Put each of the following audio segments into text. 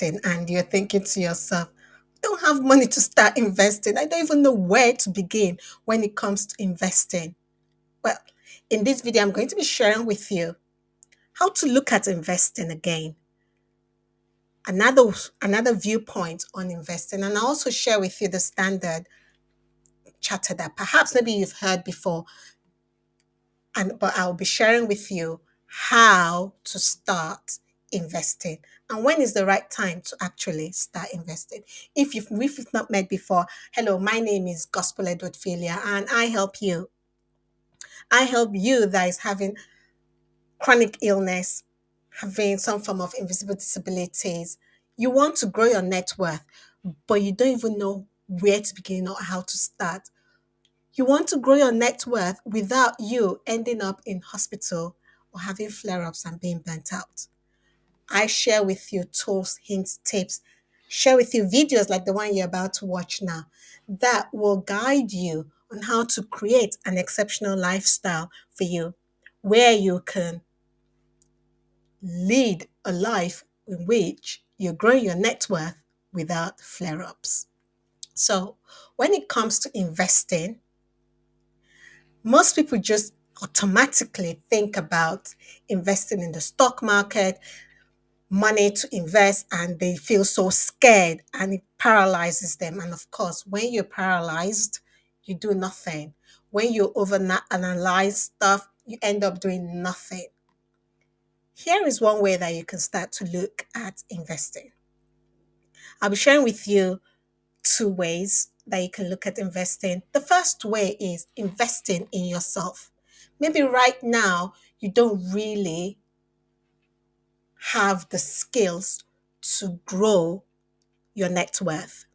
investing and you're thinking to yourself, I don't have money to start investing. I don't even know where to begin when it comes to investing. Well, in this video, I'm going to be sharing with you how to look at investing again, another another viewpoint on investing, and I also share with you the standard charter that perhaps maybe you've heard before, and but I'll be sharing with you how to start investing and when is the right time to actually start investing. If you've not met before, hello, my name is Gospel Edward Filia, and I help you that is having chronic illness, having some form of invisible disabilities. You want to grow your net worth, but you don't even know where to begin or how to start. You want to grow your net worth without you ending up in hospital or having flare ups and being burnt out. I share with you tools, hints, tips, share with you videos like the one you're about to watch now that will guide you on how to create an exceptional lifestyle for you where you can lead a life in which you're growing your net worth without flare ups. So, when it comes to investing, most people just automatically think about investing in the stock market, money to invest, and they feel so scared and it paralyzes them. And of course, when you're paralyzed, you do nothing. When you overanalyze stuff, you end up doing nothing. Here is one way that you can start to look at investing. I'll be sharing with you two ways that you can look at investing. The first way is investing in yourself. Maybe right now you don't really have the skills to grow your net worth.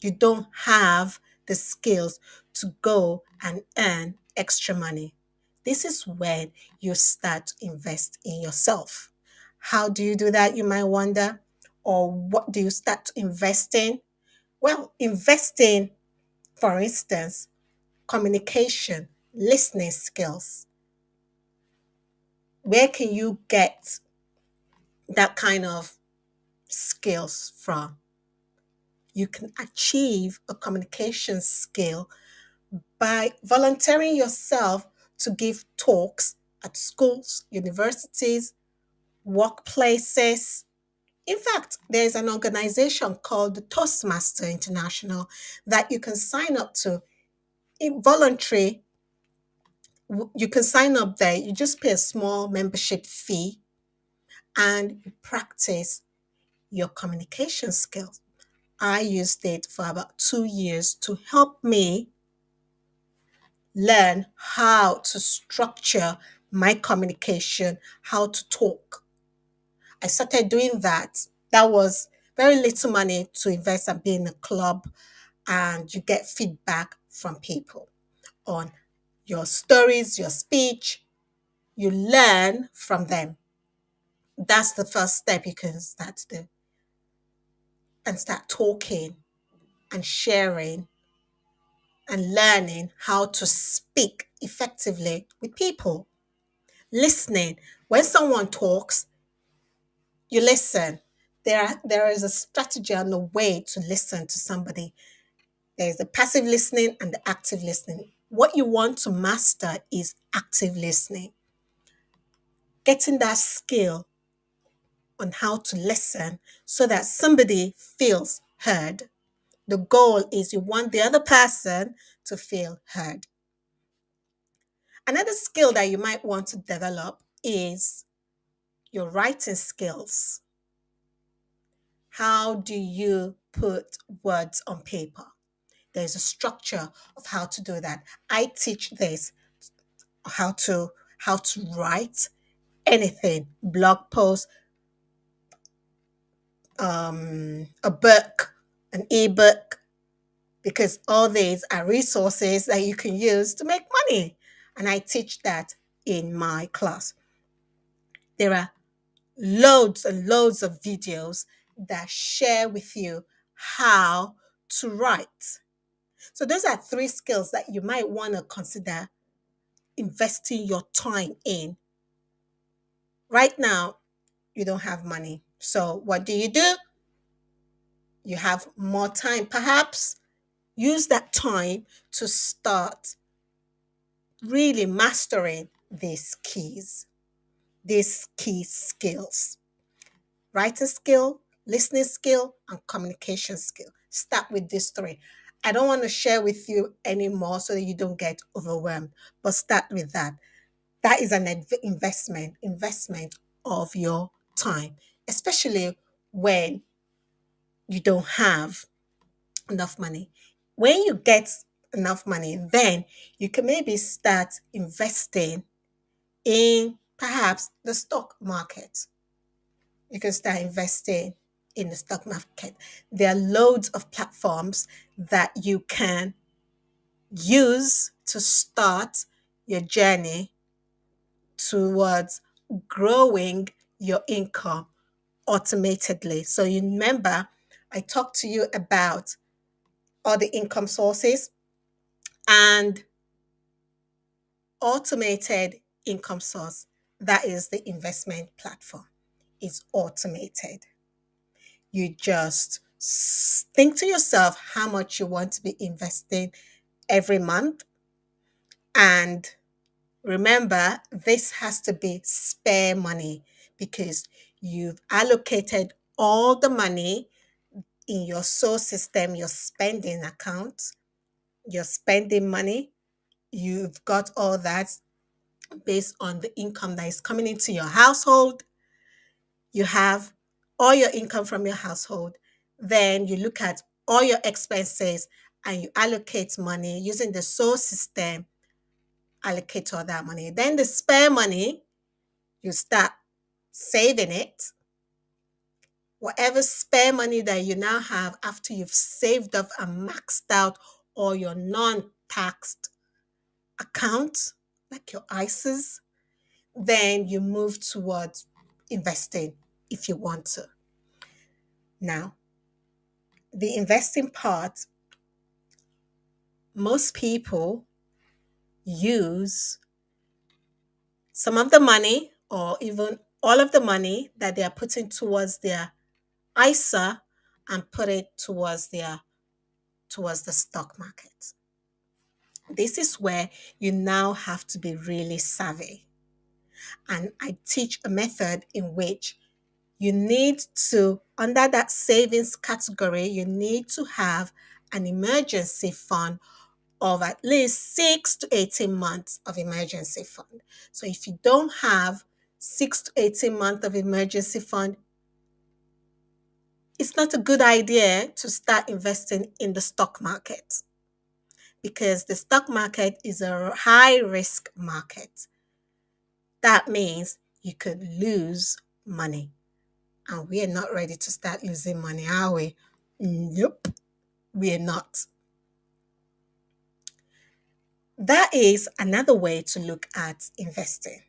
You don't have the skills to go and earn extra money. This is when you start to invest in yourself. How do you do that, you might wonder? Or what do you start to invest in? Well, investing, for instance, communication, listening skills. Where can you get that kind of skills from? You can achieve a communication skill by volunteering yourself to give talks at schools, universities, workplaces. In fact, there's an organization called the Toastmaster International that you can sign up to in voluntary. You can sign up there. You just pay a small membership fee and you practice your communication skills. I used it for about 2 years to help me learn how to structure my communication, how to talk. I started doing that. That was very little money to invest and be in a club, and you get feedback from people on your stories, your speech. You learn from them. That's the first step you can start to do and start talking and sharing and learning how to speak effectively with people. Listening. When someone talks, you listen. There is a strategy and a way to listen to somebody. There is the passive listening and the active listening. What you want to master is active listening, getting that skill on how to listen so that somebody feels heard. The goal is you want the other person to feel heard. Another skill that you might want to develop is your writing skills. How do you put words on paper? There's a structure of how to do that. I teach this how to write anything, blog post, a book, an ebook, because all these are resources that you can use to make money. And I teach that in my class. There are loads and loads of videos that share with you how to write. So, those are three skills that you might want to consider investing your time in. Right now, you don't have money. So, what do? You have more time. Perhaps use that time to start really mastering these key skills: writing skill, listening skill, and communication skill. Start with these three. I don't want to share with you anymore so that you don't get overwhelmed, but start with that. That is an investment of your time, especially when you don't have enough money. When you get enough money, then you can maybe start investing in perhaps the stock market. You can start investing in the stock market. There are loads of platforms that you can use to start your journey towards growing your income automatedly. So you remember I talked to you about all the income sources, and automated income source, that is the investment platform. It's automated. You just think to yourself how much you want to be investing every month. And remember, this has to be spare money because you've allocated all the money in your source system, your spending account, your spending money. You've got all that based on the income that is coming into your household. You have all your income from your household. Then you look at all your expenses and you allocate money using the source system, allocate all that money. Then the spare money, you start saving it. Whatever spare money that you now have after you've saved up and maxed out all your non taxed accounts, like your ISAs, then you move towards investing if you want to. Now, the investing part, most people use some of the money or even all of the money that they are putting towards their ISA and put it towards the stock market. This is where you now have to be really savvy. And I teach a method in which you need to, under that savings category, you need to have an emergency fund of at least 6 to 18 months of emergency fund. So if you don't have 6 to 18 months of emergency fund, it's not a good idea to start investing in the stock market because the stock market is a high risk market. That means you could lose money. And we are not ready to start losing money, are we? Nope, we are not. That is another way to look at investing.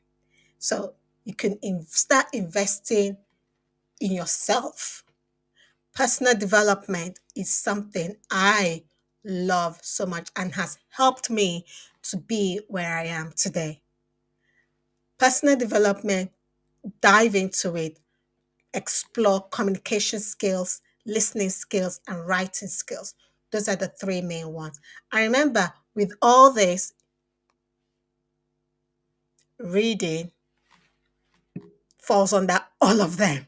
So you can start investing in yourself. Personal development is something I love so much and has helped me to be where I am today. Personal development, dive into it, explore communication skills, listening skills, and writing skills. Those are the three main ones. I remember with all this, reading falls under all of them.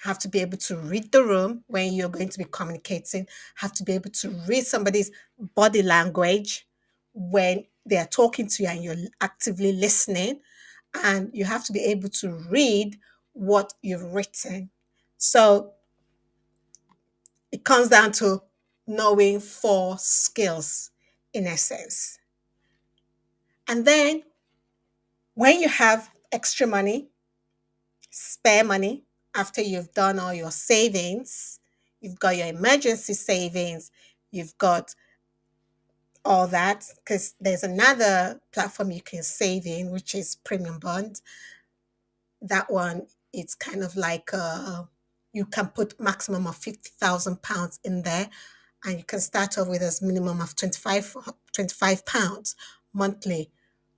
Have to be able to read the room when you're going to be communicating, have to be able to read somebody's body language when they are talking to you and you're actively listening, and you have to be able to read what you've written. So it comes down to knowing four skills in essence. And then when you have extra money, spare money, after you've done all your savings, you've got your emergency savings, you've got all that, because there's another platform you can save in, which is Premium Bond. That one, it's kind of like you can put maximum of £50,000 in there, and you can start off with a minimum of £25 monthly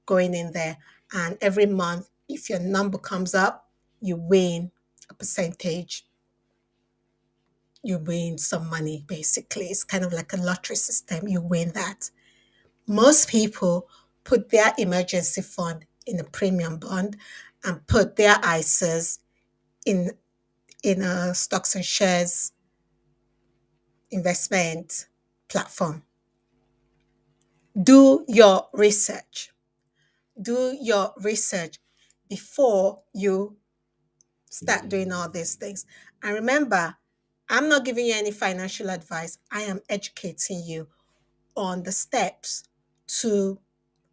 going in there. And every month, if your number comes up, you win a percentage you win some money basically. It's kind of like a lottery system. You win that. Most people put their emergency fund in a premium bond and put their ISAs in a stocks and shares investment platform. Do your research. Do your research before you start doing all these things. And remember, I'm not giving you any financial advice. I am educating you on the steps to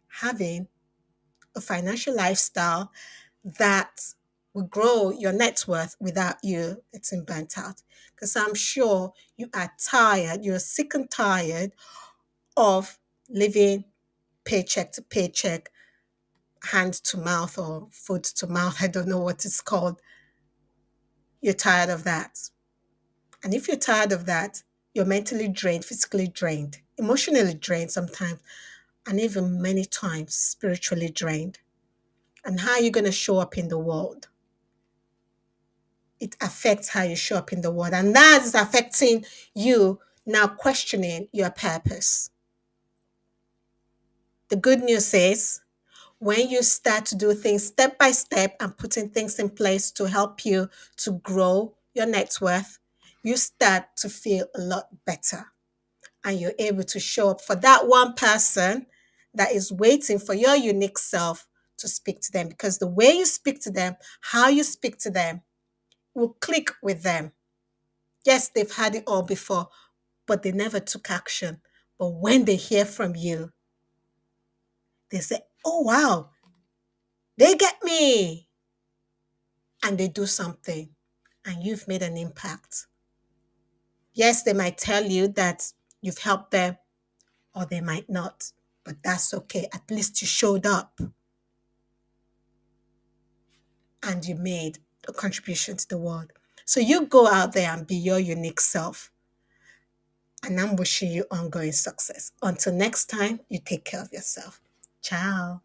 having a financial lifestyle that will grow your net worth without you getting burnt out. Because I'm sure you are tired, you're sick and tired of living paycheck to paycheck, hand to mouth or foot to mouth. I don't know what it's called. You're tired of that. And if you're tired of that, you're mentally drained, physically drained, emotionally drained sometimes, and even many times spiritually drained. And how are you going to show up in the world? It affects how you show up in the world. And that is affecting you now questioning your purpose. The good news is when you start to do things step by step and putting things in place to help you to grow your net worth, you start to feel a lot better. And you're able to show up for that one person that is waiting for your unique self to speak to them. Because the way you speak to them, how you speak to them, will click with them. Yes, they've had it all before, but they never took action. But when they hear from you, they say, oh, wow, they get me. And they do something, and you've made an impact. Yes, they might tell you that you've helped them, or they might not, but that's okay. At least you showed up and you made a contribution to the world. So you go out there and be your unique self. And I'm wishing you ongoing success. Until next time, you take care of yourself. Ciao.